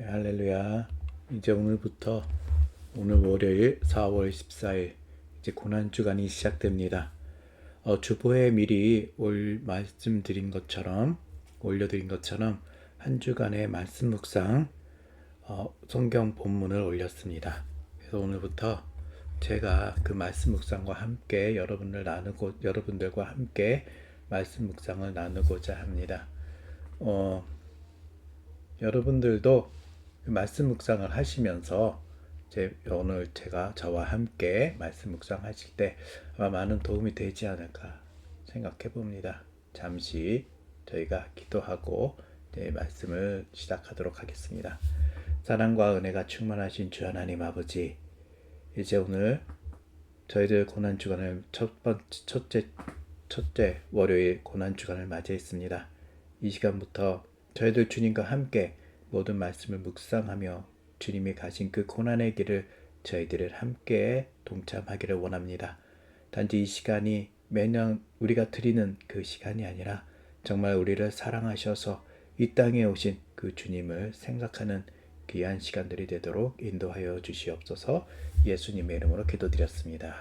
네, 할렐루야. 이제 오늘부터 오늘 월요일 4월 14일 이제 고난주간이 시작됩니다. 주보에 미리 올려드린 것처럼 한 주간의 말씀 묵상 성경 본문을 올렸습니다. 그래서 오늘부터 제가 그 말씀 묵상과 함께 여러분들과 함께 말씀 묵상을 나누고자 합니다. 여러분들도 말씀 묵상을 하시면서 오늘 제가 저와 함께 말씀 묵상하실 때 아마 많은 도움이 되지 않을까 생각해 봅니다. 잠시 저희가 기도하고 말씀을 시작하도록 하겠습니다. 사랑과 은혜가 충만하신 주 하나님 아버지, 이제 오늘 저희들 고난주간을 첫째 월요일 고난주간을 맞이했습니다. 이 시간부터 저희들 주님과 함께 모든 말씀을 묵상하며 주님이 가신 그 고난의 길을 저희들을 함께 동참하기를 원합니다. 단지 이 시간이 매년 우리가 드리는 그 시간이 아니라 정말 우리를 사랑하셔서 이 땅에 오신 그 주님을 생각하는 귀한 시간들이 되도록 인도하여 주시옵소서. 예수님의 이름으로 기도드렸습니다.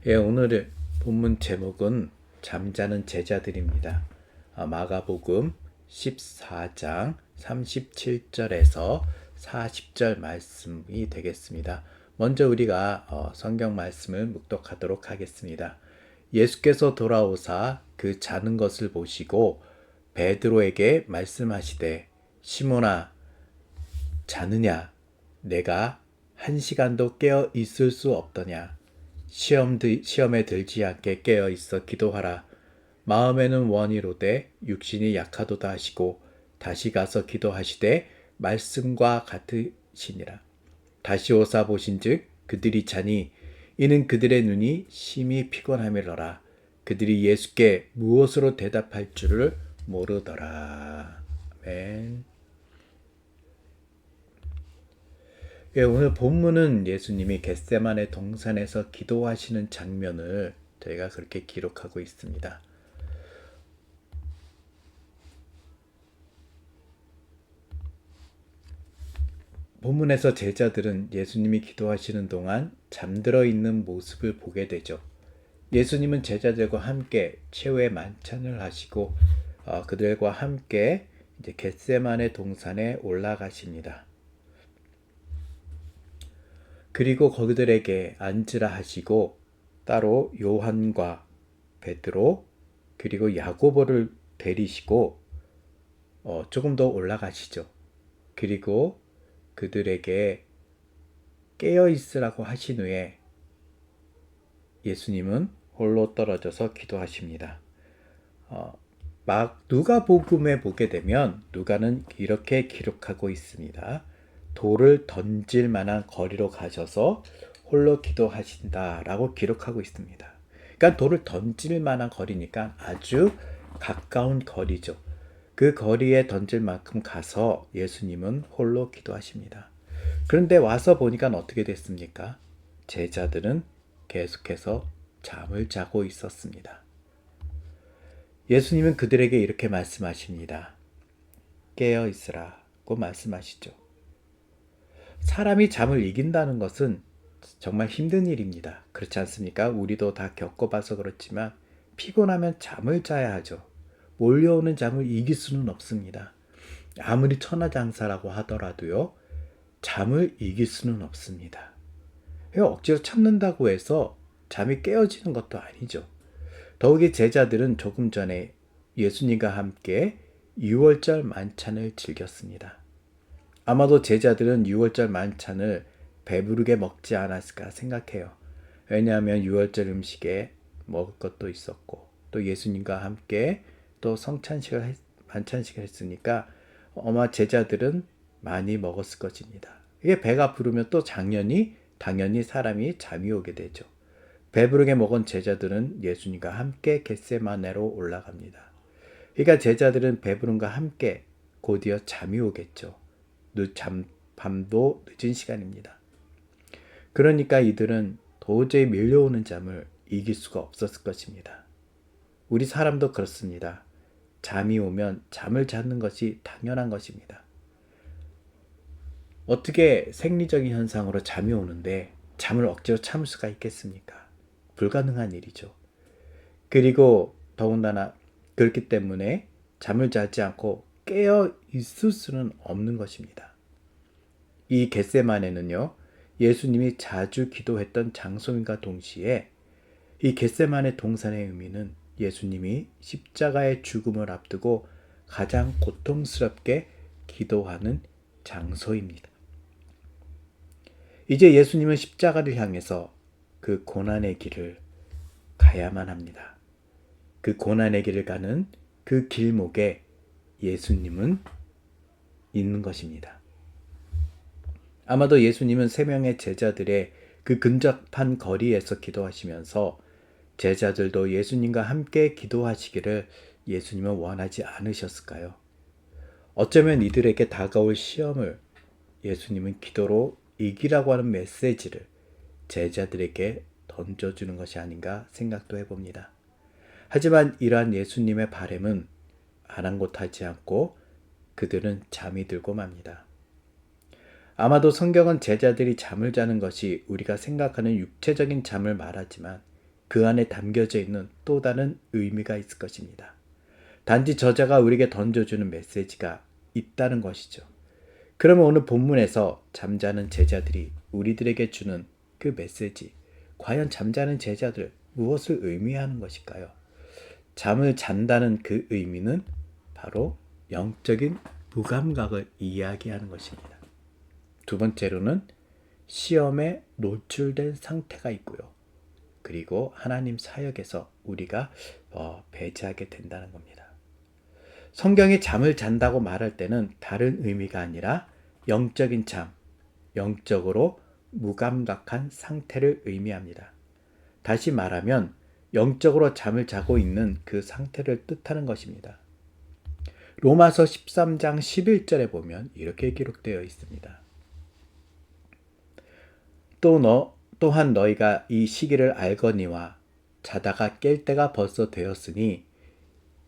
오늘의 본문 제목은 잠자는 제자들입니다. 마가복음 14장 37절에서 40절 말씀이 되겠습니다. 먼저 우리가 성경 말씀을 묵독하도록 하겠습니다. 예수께서 돌아오사 그 자는 것을 보시고 베드로에게 말씀하시되 시몬아 자느냐 내가 1시간도 깨어 있을 수 없더냐 시험에 들지 않게 깨어 있어 기도하라. 마음에는 원이로되 육신이 약하도다 하시고 다시 가서 기도하시되 말씀과 같으시니라. 다시 오사 보신즉 그들이 자니 이는 그들의 눈이 심히 피곤함이로라. 그들이 예수께 무엇으로 대답할 줄을 모르더라. 아멘. 오늘 본문은 예수님이 겟세마네 동산에서 기도하시는 장면을 저희가 그렇게 기록하고 있습니다. 본문에서 제자들은 예수님이 기도하시는 동안 잠들어 있는 모습을 보게 되죠. 예수님은 제자들과 함께 최후의 만찬을 하시고 그들과 함께 이제 겟세마네 동산에 올라가십니다. 그리고 그들에게 앉으라 하시고 따로 요한과 베드로 그리고 야고보를 데리시고 조금 더 올라가시죠. 그리고 그들에게 깨어 있으라고 하신 후에 예수님은 홀로 떨어져서 기도하십니다. 누가복음에 보게 되면 누가는 이렇게 기록하고 있습니다. 돌을 던질 만한 거리로 가셔서 홀로 기도하신다라고 기록하고 있습니다. 그러니까 돌을 던질 만한 거리니까 아주 가까운 거리죠. 그 거리에 던질 만큼 가서 예수님은 홀로 기도하십니다. 그런데 와서 보니까 어떻게 됐습니까? 제자들은 계속해서 잠을 자고 있었습니다. 예수님은 그들에게 이렇게 말씀하십니다. 깨어 있으라고 말씀하시죠. 사람이 잠을 이긴다는 것은 정말 힘든 일입니다. 그렇지 않습니까? 우리도 다 겪어봐서 그렇지만 피곤하면 잠을 자야 하죠. 몰려오는 잠을 이길 수는 없습니다. 아무리 천하장사라고 하더라도요. 잠을 이길 수는 없습니다. 억지로 참는다고 해서 잠이 깨어지는 것도 아니죠. 더욱이 제자들은 조금 전에 예수님과 함께 유월절 만찬을 즐겼습니다. 아마도 제자들은 유월절 만찬을 배부르게 먹지 않았을까 생각해요. 왜냐하면 유월절 음식에 먹을 것도 있었고 또 예수님과 함께 또 만찬식을 했으니까 아마 제자들은 많이 먹었을 것입니다. 이게 배가 부르면 또 당연히 사람이 잠이 오게 되죠. 배부르게 먹은 제자들은 예수님과 함께 겟세마네로 올라갑니다. 그러니까 제자들은 배부름과 함께 곧이어 잠이 오겠죠. 밤도 늦은 시간입니다. 그러니까 이들은 도저히 밀려오는 잠을 이길 수가 없었을 것입니다. 우리 사람도 그렇습니다. 잠이 오면 잠을 자는 것이 당연한 것입니다. 어떻게 생리적인 현상으로 잠이 오는데 잠을 억지로 참을 수가 있겠습니까? 불가능한 일이죠. 그리고 더군다나 그렇기 때문에 잠을 자지 않고 깨어 있을 수는 없는 것입니다. 이 겟세마네는요, 예수님이 자주 기도했던 장소인과 동시에 이 겟세마네 동산의 의미는 예수님이 십자가의 죽음을 앞두고 가장 고통스럽게 기도하는 장소입니다. 이제 예수님은 십자가를 향해서 그 고난의 길을 가야만 합니다. 그 고난의 길을 가는 그 길목에 예수님은 있는 것입니다. 아마도 예수님은 세 명의 제자들의 그 근접한 거리에서 기도하시면서 제자들도 예수님과 함께 기도하시기를 예수님은 원하지 않으셨을까요? 어쩌면 이들에게 다가올 시험을 예수님은 기도로 이기라고 하는 메시지를 제자들에게 던져주는 것이 아닌가 생각도 해봅니다. 하지만 이러한 예수님의 바램은 아랑곳하지 않고 그들은 잠이 들고 맙니다. 아마도 성경은 제자들이 잠을 자는 것이 우리가 생각하는 육체적인 잠을 말하지만 그 안에 담겨져 있는 또 다른 의미가 있을 것입니다. 단지 저자가 우리에게 던져주는 메시지가 있다는 것이죠. 그러면 오늘 본문에서 잠자는 제자들이 우리들에게 주는 그 메시지, 과연 잠자는 제자들 무엇을 의미하는 것일까요? 잠을 잔다는 그 의미는 바로 영적인 무감각을 이야기하는 것입니다. 두 번째로는 시험에 노출된 상태가 있고요. 그리고 하나님 사역에서 우리가 배제하게 된다는 겁니다. 성경이 잠을 잔다고 말할 때는 다른 의미가 아니라 영적인 잠, 영적으로 무감각한 상태를 의미합니다. 다시 말하면 영적으로 잠을 자고 있는 그 상태를 뜻하는 것입니다. 로마서 13장 11절에 보면 이렇게 기록되어 있습니다. 또한 너희가 이 시기를 알거니와 자다가 깰 때가 벌써 되었으니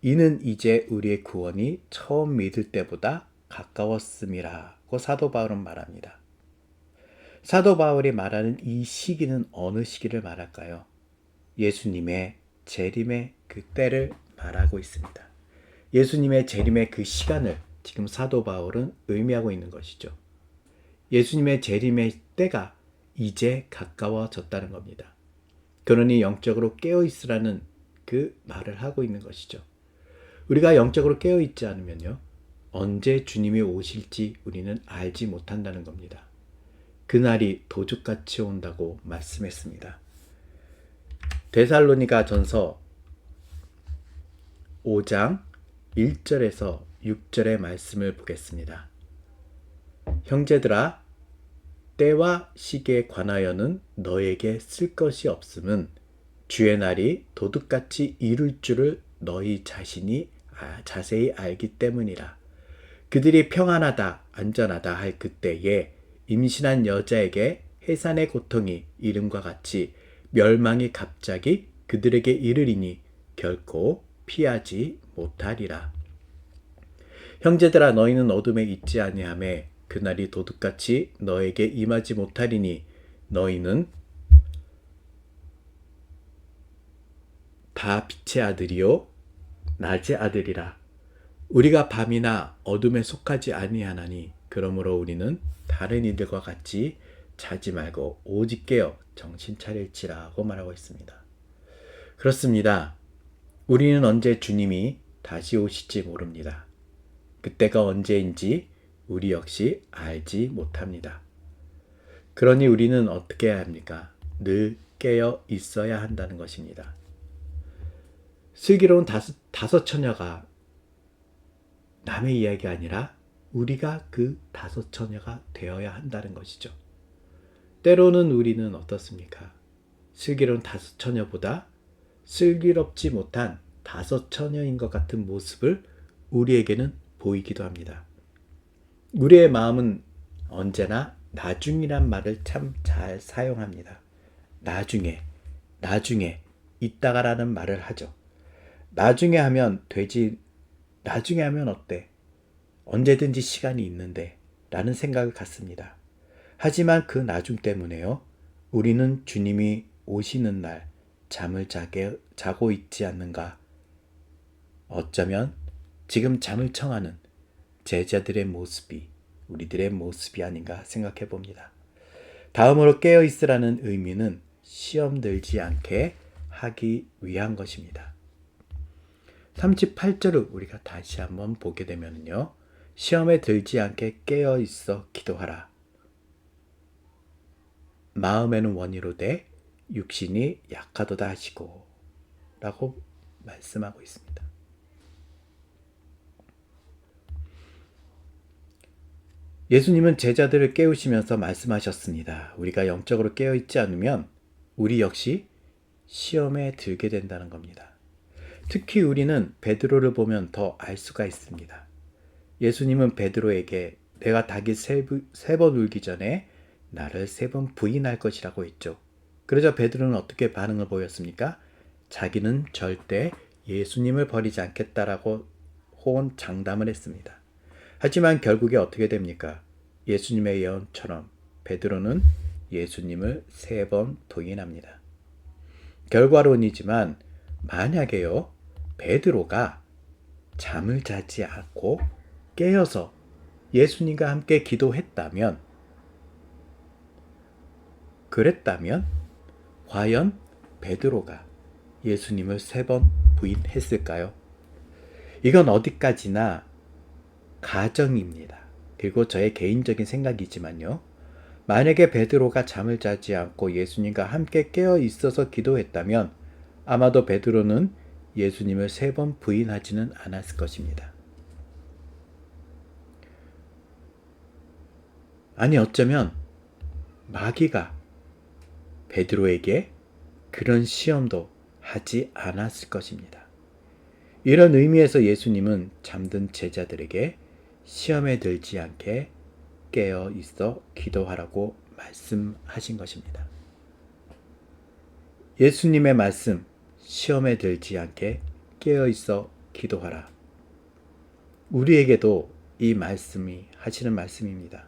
이는 이제 우리의 구원이 처음 믿을 때보다 가까웠음이라고 사도 바울은 말합니다. 사도 바울이 말하는 이 시기는 어느 시기를 말할까요? 예수님의 재림의 그 때를 말하고 있습니다. 예수님의 재림의 그 시간을 지금 사도 바울은 의미하고 있는 것이죠. 예수님의 재림의 때가 이제 가까워졌다는 겁니다. 그러니 영적으로 깨어있으라는 그 말을 하고 있는 것이죠. 우리가 영적으로 깨어있지 않으면요, 언제 주님이 오실지 우리는 알지 못한다는 겁니다. 그날이 도둑같이 온다고 말씀했습니다. 데살로니가 전서 5장 1절에서 6절의 말씀을 보겠습니다. 형제들아, 때와 시기에 관하여는 너에게 쓸 것이 없음은 주의 날이 도둑같이 이룰 줄을 너희 자신이 자세히 알기 때문이라. 그들이 평안하다 안전하다 할 그때에 임신한 여자에게 해산의 고통이 이름과 같이 멸망이 갑자기 그들에게 이르리니 결코 피하지 못하리라. 형제들아, 너희는 어둠에 있지 아니하매 그날이 도둑같이 너에게 임하지 못하리니 너희는 다 빛의 아들이요 낮의 아들이라. 우리가 밤이나 어둠에 속하지 아니하나니 그러므로 우리는 다른 이들과 같이 자지 말고 오직 깨어 정신 차릴지라고 말하고 있습니다. 그렇습니다. 우리는 언제 주님이 다시 오실지 모릅니다. 그때가 언제인지 우리 역시 알지 못합니다. 그러니 우리는 어떻게 해야 합니까? 늘 깨어 있어야 한다는 것입니다. 슬기로운 다섯 처녀가 남의 이야기가 아니라 우리가 그 다섯 처녀가 되어야 한다는 것이죠. 때로는 우리는 어떻습니까? 슬기로운 다섯 처녀보다 슬기롭지 못한 다섯 처녀인 것 같은 모습을 우리에게는 보이기도 합니다. 우리의 마음은 언제나 나중이란 말을 참 잘 사용합니다. 나중에, 이따가라는 말을 하죠. 나중에 하면 되지, 나중에 하면 어때? 언제든지 시간이 있는데 라는 생각을 갖습니다. 하지만 그 나중 때문에요. 우리는 주님이 오시는 날 잠을 자고 있지 않는가? 어쩌면 지금 잠을 청하는 제자들의 모습이 우리들의 모습이 아닌가 생각해 봅니다. 다음으로 깨어 있으라는 의미는 시험 들지 않게 하기 위한 것입니다. 38절을 우리가 다시 한번 보게 되면요. 시험에 들지 않게 깨어 있어 기도하라. 마음에는 원이로되 육신이 약하도다 하시고 라고 말씀하고 있습니다. 예수님은 제자들을 깨우시면서 말씀하셨습니다. 우리가 영적으로 깨어있지 않으면 우리 역시 시험에 들게 된다는 겁니다. 특히 우리는 베드로를 보면 더 알 수가 있습니다. 예수님은 베드로에게 내가 닭이 세 번 울기 전에 나를 3번 부인할 것이라고 했죠. 그러자 베드로는 어떻게 반응을 보였습니까? 자기는 절대 예수님을 버리지 않겠다라고 호언장담을 했습니다. 하지만 결국에 어떻게 됩니까? 예수님의 예언처럼 베드로는 예수님을 3번 부인합니다. 결과론이지만 만약에요, 베드로가 잠을 자지 않고 깨어서 예수님과 함께 기도했다면, 그랬다면 과연 베드로가 예수님을 3번 부인했을까요? 이건 어디까지나 가정입니다. 그리고 저의 개인적인 생각이지만요. 만약에 베드로가 잠을 자지 않고 예수님과 함께 깨어 있어서 기도했다면 아마도 베드로는 예수님을 3번 부인하지는 않았을 것입니다. 아니 어쩌면 마귀가 베드로에게 그런 시험도 하지 않았을 것입니다. 이런 의미에서 예수님은 잠든 제자들에게 시험에 들지 않게 깨어 있어 기도하라고 말씀하신 것입니다. 예수님의 말씀, 시험에 들지 않게 깨어 있어 기도하라. 우리에게도 이 말씀이 하시는 말씀입니다.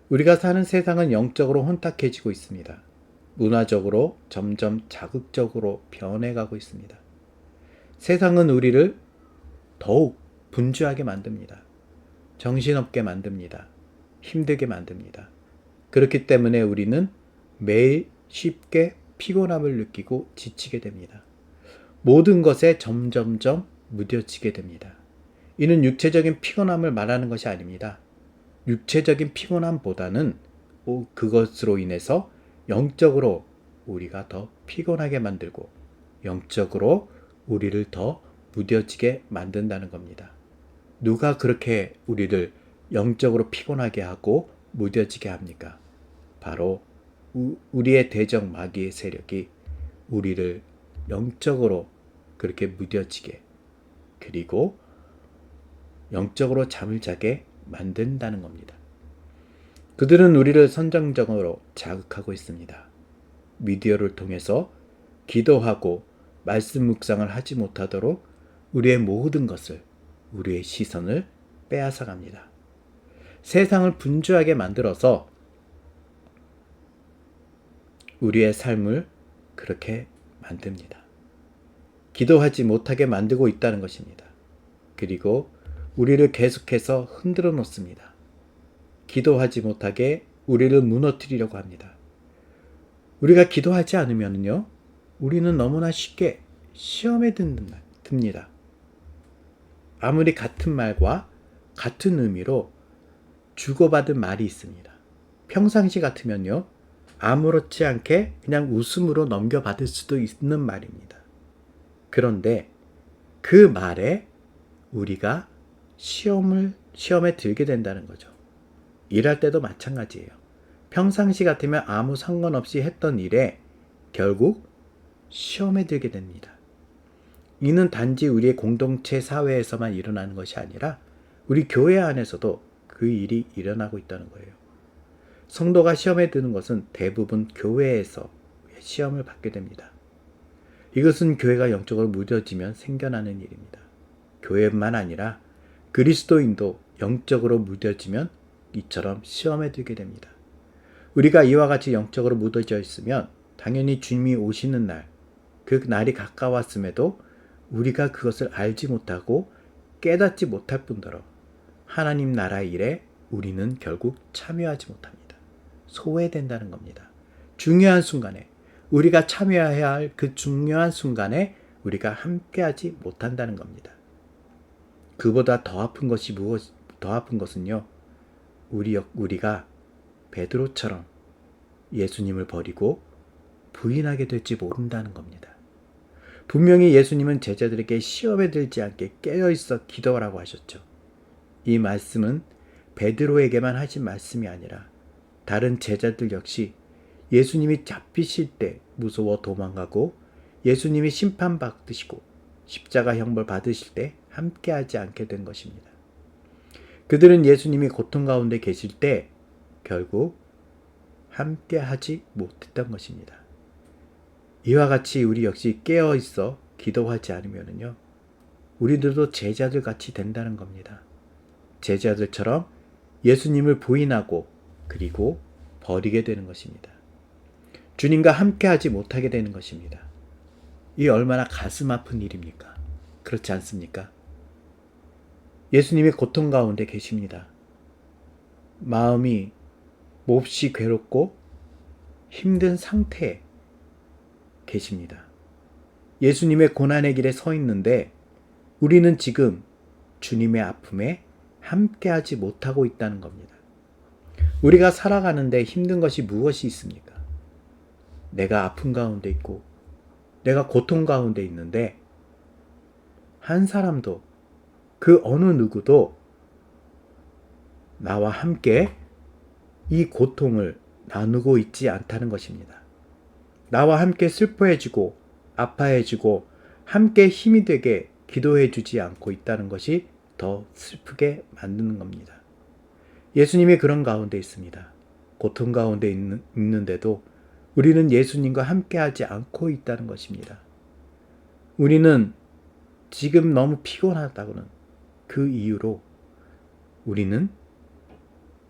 우리가 사는 세상은 영적으로 혼탁해지고 있습니다. 문화적으로 점점 자극적으로 변해가고 있습니다. 세상은 우리를 더욱 분주하게 만듭니다. 정신없게 만듭니다. 힘들게 만듭니다. 그렇기 때문에 우리는 매일 쉽게 피곤함을 느끼고 지치게 됩니다. 모든 것에 점점점 무뎌지게 됩니다. 이는 육체적인 피곤함을 말하는 것이 아닙니다. 육체적인 피곤함보다는 그것으로 인해서 영적으로 우리가 더 피곤하게 만들고 영적으로 우리를 더 무뎌지게 만든다는 겁니다. 누가 그렇게 우리를 영적으로 피곤하게 하고 무뎌지게 합니까? 바로 우리의 대적 마귀의 세력이 우리를 영적으로 그렇게 무뎌지게 그리고 영적으로 잠을 자게 만든다는 겁니다. 그들은 우리를 선정적으로 자극하고 있습니다. 미디어를 통해서 기도하고 말씀 묵상을 하지 못하도록 우리의 모든 것을, 우리의 시선을 빼앗아 갑니다. 세상을 분주하게 만들어서 우리의 삶을 그렇게 만듭니다. 기도하지 못하게 만들고 있다는 것입니다. 그리고 우리를 계속해서 흔들어 놓습니다. 기도하지 못하게 우리를 무너뜨리려고 합니다. 우리가 기도하지 않으면요, 우리는 너무나 쉽게 시험에 듭니다. 아무리 같은 말과 같은 의미로 주고받은 말이 있습니다. 평상시 같으면요, 아무렇지 않게 그냥 웃음으로 넘겨받을 수도 있는 말입니다. 그런데 그 말에 우리가 시험에 들게 된다는 거죠. 일할 때도 마찬가지예요. 평상시 같으면 아무 상관없이 했던 일에 결국 시험에 들게 됩니다. 이는 단지 우리의 공동체 사회에서만 일어나는 것이 아니라 우리 교회 안에서도 그 일이 일어나고 있다는 거예요. 성도가 시험에 드는 것은 대부분 교회에서 시험을 받게 됩니다. 이것은 교회가 영적으로 무뎌지면 생겨나는 일입니다. 교회뿐만 아니라 그리스도인도 영적으로 무뎌지면 이처럼 시험에 들게 됩니다. 우리가 이와 같이 영적으로 무뎌져 있으면 당연히 주님이 오시는 날, 그 날이 가까웠음에도 우리가 그것을 알지 못하고 깨닫지 못할 뿐더러 하나님 나라의 일에 우리는 결국 참여하지 못합니다. 소외된다는 겁니다. 중요한 순간에, 우리가 참여해야 할 그 중요한 순간에 우리가 함께하지 못한다는 겁니다. 그보다 더 아픈 것은요, 우리가 베드로처럼 예수님을 버리고 부인하게 될지 모른다는 겁니다. 분명히 예수님은 제자들에게 시험에 들지 않게 깨어있어 기도하라고 하셨죠. 이 말씀은 베드로에게만 하신 말씀이 아니라 다른 제자들 역시 예수님이 잡히실 때 무서워 도망가고 예수님이 심판받으시고 십자가 형벌 받으실 때 함께하지 않게 된 것입니다. 그들은 예수님이 고통 가운데 계실 때 결국 함께하지 못했던 것입니다. 이와 같이 우리 역시 깨어있어 기도하지 않으면요, 우리들도 제자들 같이 된다는 겁니다. 제자들처럼 예수님을 부인하고 그리고 버리게 되는 것입니다. 주님과 함께하지 못하게 되는 것입니다. 이 얼마나 가슴 아픈 일입니까? 그렇지 않습니까? 예수님이 고통 가운데 계십니다. 마음이 몹시 괴롭고 힘든 상태에 계십니다. 예수님의 고난의 길에 서 있는데 우리는 지금 주님의 아픔에 함께하지 못하고 있다는 겁니다. 우리가 살아가는데 힘든 것이 무엇이 있습니까? 내가 아픔 가운데 있고 내가 고통 가운데 있는데 한 사람도, 그 어느 누구도 나와 함께 이 고통을 나누고 있지 않다는 것입니다. 나와 함께 슬퍼해지고 아파해지고 함께 힘이 되게 기도해주지 않고 있다는 것이 더 슬프게 만드는 겁니다. 예수님이 그런 가운데 있습니다. 고통 가운데 있는데도 우리는 예수님과 함께하지 않고 있다는 것입니다. 우리는 지금 너무 피곤하다고는 그 이유로 우리는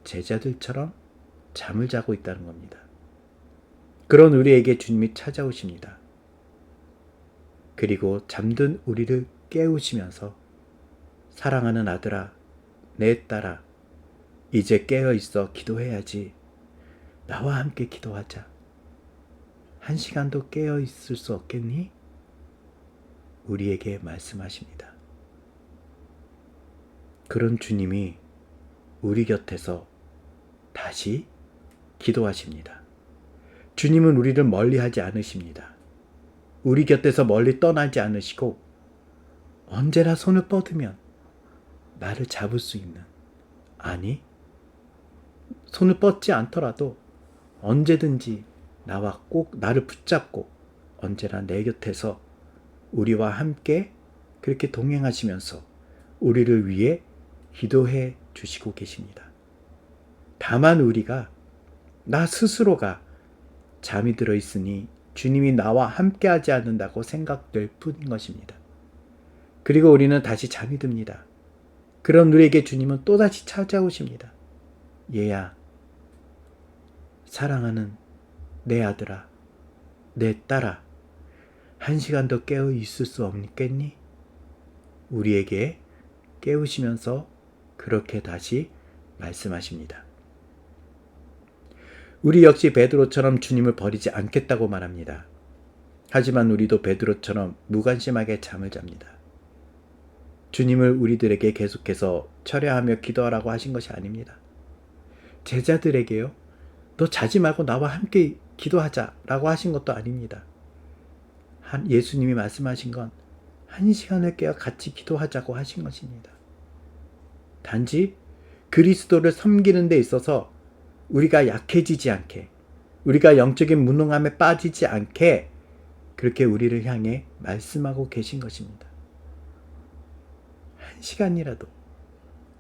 제자들처럼 잠을 자고 있다는 겁니다. 그런 우리에게 주님이 찾아오십니다. 그리고 잠든 우리를 깨우시면서 사랑하는 아들아, 내 딸아, 이제 깨어있어 기도해야지. 나와 함께 기도하자. 한 시간도 깨어있을 수 없겠니? 우리에게 말씀하십니다. 그런 주님이 우리 곁에서 다시 기도하십니다. 주님은 우리를 멀리하지 않으십니다. 우리 곁에서 멀리 떠나지 않으시고 언제나 손을 뻗으면 나를 잡을 수 있는, 아니, 손을 뻗지 않더라도 언제든지 나와 꼭 나를 붙잡고 언제나 내 곁에서 우리와 함께 그렇게 동행하시면서 우리를 위해 기도해 주시고 계십니다. 다만 우리가, 나 스스로가 잠이 들어 있으니 주님이 나와 함께하지 않는다고 생각될 뿐인 것입니다. 그리고 우리는 다시 잠이 듭니다. 그런 우리에게 주님은 또다시 찾아오십니다. 얘야, 사랑하는 내 아들아, 내 딸아, 한 시간 더 깨어 있을 수 없겠니? 우리에게 깨우시면서 그렇게 다시 말씀하십니다. 우리 역시 베드로처럼 주님을 버리지 않겠다고 말합니다. 하지만 우리도 베드로처럼 무관심하게 잠을 잡니다. 주님을 우리들에게 계속해서 철야하며 기도하라고 하신 것이 아닙니다. 제자들에게요, 너 자지 말고 나와 함께 기도하자라고 하신 것도 아닙니다. 예수님이 말씀하신 건 한 시간을 깨어 같이 기도하자고 하신 것입니다. 단지 그리스도를 섬기는 데 있어서 우리가 약해지지 않게, 우리가 영적인 무능함에 빠지지 않게 그렇게 우리를 향해 말씀하고 계신 것입니다. 한 시간이라도,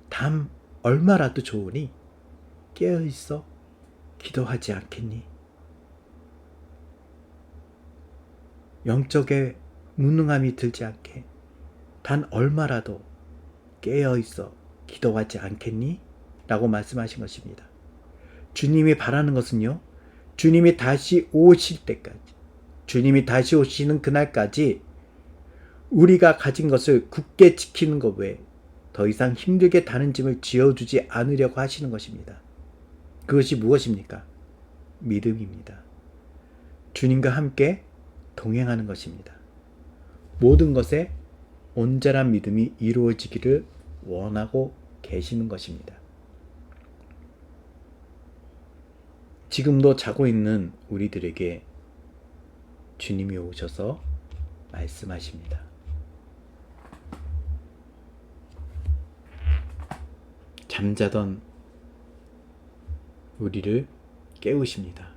담 얼마라도 좋으니 깨어있어 기도하지 않겠니? 영적에 무능함이 들지 않게 단 얼마라도 깨어있어 기도하지 않겠니? 라고 말씀하신 것입니다. 주님이 바라는 것은요, 주님이 다시 오실 때까지, 주님이 다시 오시는 그날까지 우리가 가진 것을 굳게 지키는 것 외에 더 이상 힘들게 다른 짐을 지어주지 않으려고 하시는 것입니다. 그것이 무엇입니까? 믿음입니다. 주님과 함께 동행하는 것입니다. 모든 것에 온전한 믿음이 이루어지기를 원하고 계시는 것입니다. 지금도 자고 있는 우리들에게 주님이 오셔서 말씀하십니다. 잠자던 우리를 깨우십니다.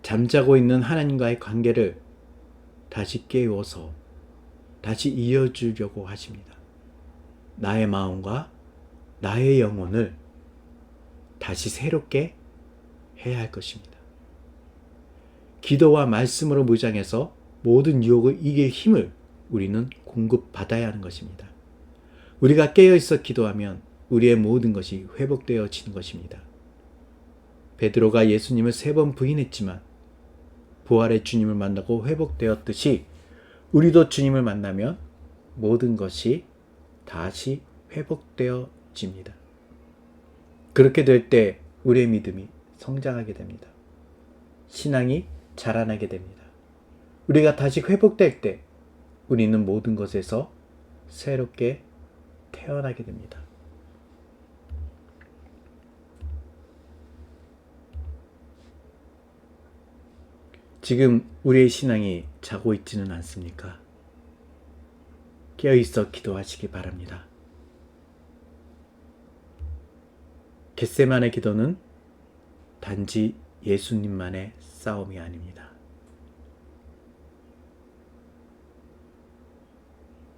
잠자고 있는 하나님과의 관계를 다시 깨워서 다시 이어주려고 하십니다. 나의 마음과 나의 영혼을 다시 새롭게 해야 할 것입니다. 기도와 말씀으로 무장해서 모든 유혹을 이길 힘을 우리는 공급받아야 하는 것입니다. 우리가 깨어있어 기도하면 우리의 모든 것이 회복되어지는 것입니다. 베드로가 예수님을 3번 부인했지만 부활의 주님을 만나고 회복되었듯이 우리도 주님을 만나면 모든 것이 다시 회복되어집니다. 그렇게 될 때 우리의 믿음이 성장하게 됩니다. 신앙이 자라나게 됩니다. 우리가 다시 회복될 때 우리는 모든 것에서 새롭게 태어나게 됩니다. 지금 우리의 신앙이 자고 있지는 않습니까? 깨어있어 기도하시기 바랍니다. 겟세마네 기도는 단지 예수님만의 싸움이 아닙니다.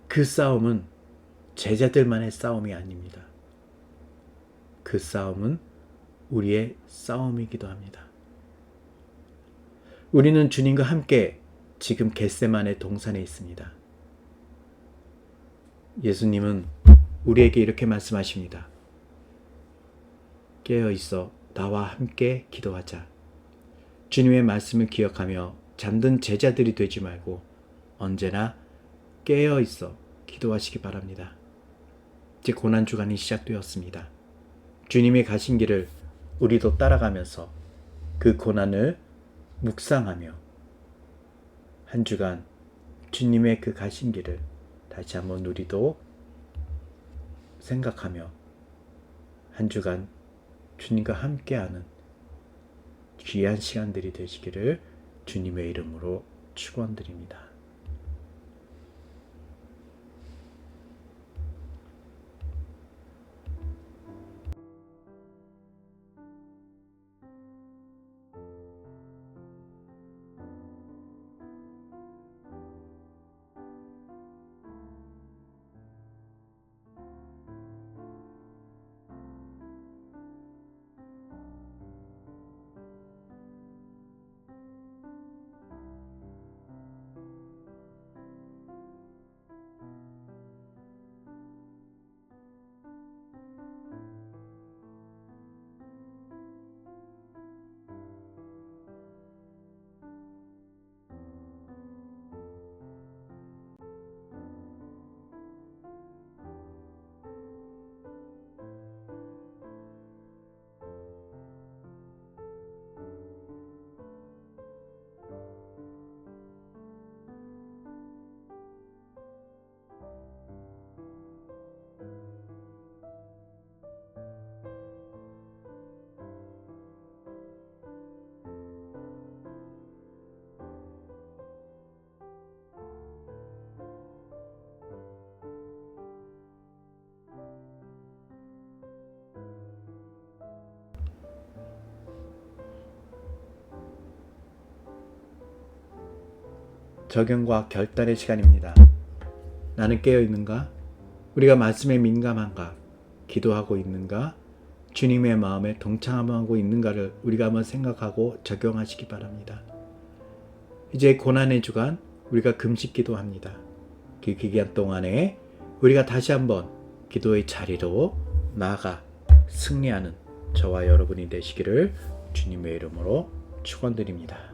그 싸움은 제자들만의 싸움이 아닙니다. 그 싸움은 우리의 싸움이기도 합니다. 우리는 주님과 함께 지금 겟세마네 동산에 있습니다. 예수님은 우리에게 이렇게 말씀하십니다. 깨어있어 나와 함께 기도하자. 주님의 말씀을 기억하며 잠든 제자들이 되지 말고 언제나 깨어있어 기도하시기 바랍니다. 이제 고난주간이 시작되었습니다. 주님이 가신 길을 우리도 따라가면서 그 고난을 묵상하며 한 주간 주님의 그 가신 길을 다시 한번 우리도 생각하며 한 주간 주님과 함께하는 귀한 시간들이 되시기를 주님의 이름으로 축원드립니다. 적용과 결단의 시간입니다. 나는 깨어있는가? 우리가 말씀에 민감한가? 기도하고 있는가? 주님의 마음에 동참하고 있는가를 우리가 한번 생각하고 적용하시기 바랍니다. 이제 고난의 주간 우리가 금식 기도합니다. 그 기간 동안에 우리가 다시 한번 기도의 자리로 나아가 승리하는 저와 여러분이 되시기를 주님의 이름으로 축원드립니다.